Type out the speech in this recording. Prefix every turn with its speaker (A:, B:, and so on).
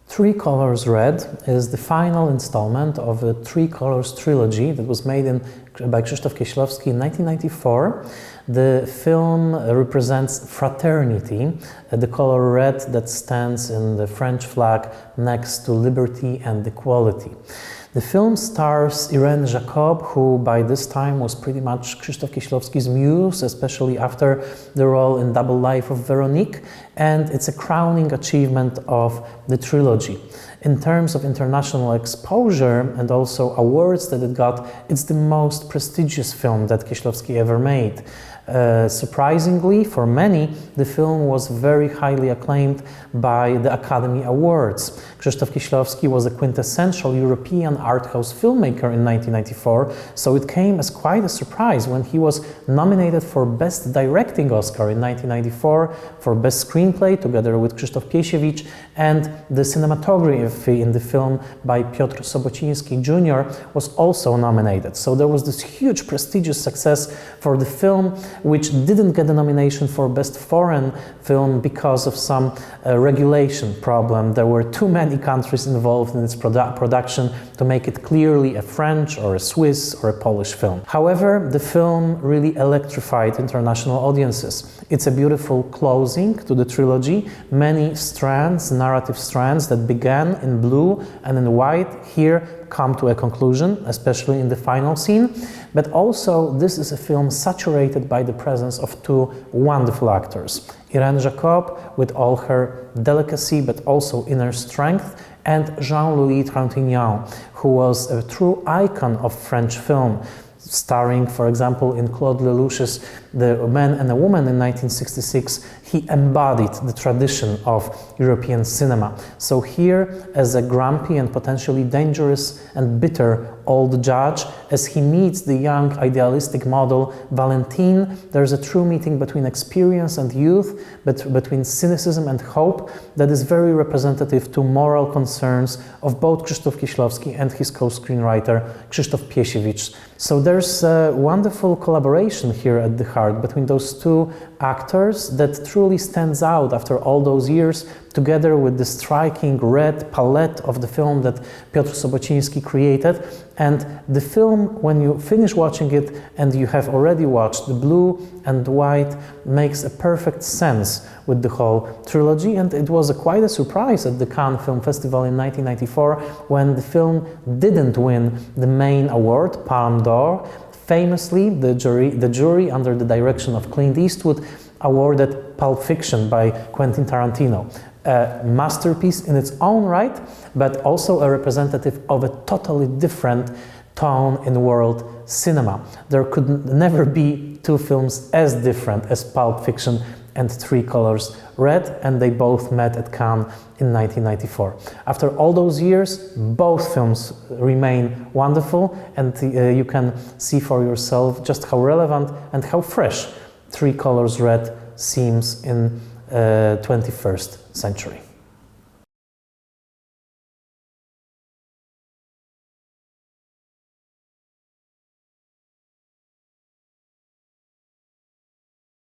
A: Three Colors Red is the final installment of a Three Colors trilogy that was made by Krzysztof Kieślowski in 1994. The film represents fraternity, the color red that stands in the French flag next to liberty and equality. The film stars Irene Jacob, who by this time was pretty much Krzysztof Kieślowski's muse, especially after the role in Double Life of Veronique, and it's a crowning achievement of the trilogy. In terms of international exposure and also awards that it got, it's the most prestigious film that Kieślowski ever made. Surprisingly, for many, the film was very highly acclaimed by the Academy Awards. Krzysztof Kieślowski was a quintessential European art house filmmaker in 1994, so it came as quite a surprise when he was nominated for Best Directing Oscar in 1994, for Best Screenplay together with Krzysztof Kieślowski, and the cinematography in the film by Piotr Sobociński Jr. was also nominated. So there was this huge prestigious success for the film, which didn't get a nomination for Best Foreign Film because of some regulation problem. There were too many countries involved in its production to make it clearly a French or a Swiss or a Polish film. However, the film really electrified international audiences. It's a beautiful closing to the trilogy. Many strands, narrative strands that began in blue and in white here come to a conclusion, especially in the final scene. But also, this is a film saturated by the presence of two wonderful actors. Irene Jacob, with all her delicacy but also inner strength, and Jean-Louis Trintignant, who was a true icon of French film, starring, for example, in Claude Lelouch's The Man and a Woman in 1966. He embodied the tradition of European cinema. So here, as a grumpy and potentially dangerous and bitter old judge, as he meets the young idealistic model Valentine, there's a true meeting between experience and youth, between cynicism and hope, that is very representative to moral concerns of both Krzysztof Kieślowski and his co-screenwriter Krzysztof Kieślowski. So there's a wonderful collaboration here at the heart between those two actors that truly stands out after all those years, together with the striking red palette of the film that Piotr Sobociński created. And the film, when you finish watching it and you have already watched the blue and white, makes a perfect sense with the whole trilogy. And it was quite a surprise at the Cannes Film Festival in 1994 when the film didn't win the main award, Palme d'Or. Famously, the jury, under the direction of Clint Eastwood, awarded Pulp Fiction by Quentin Tarantino. A masterpiece in its own right, but also a representative of a totally different tone in world cinema. There could never be two films as different as Pulp Fiction and Three Colors Red, and they both met at Cannes in 1994. After all those years, both films remain wonderful, and you can see for yourself just how relevant and how fresh Three Colors Red seems in 21st century.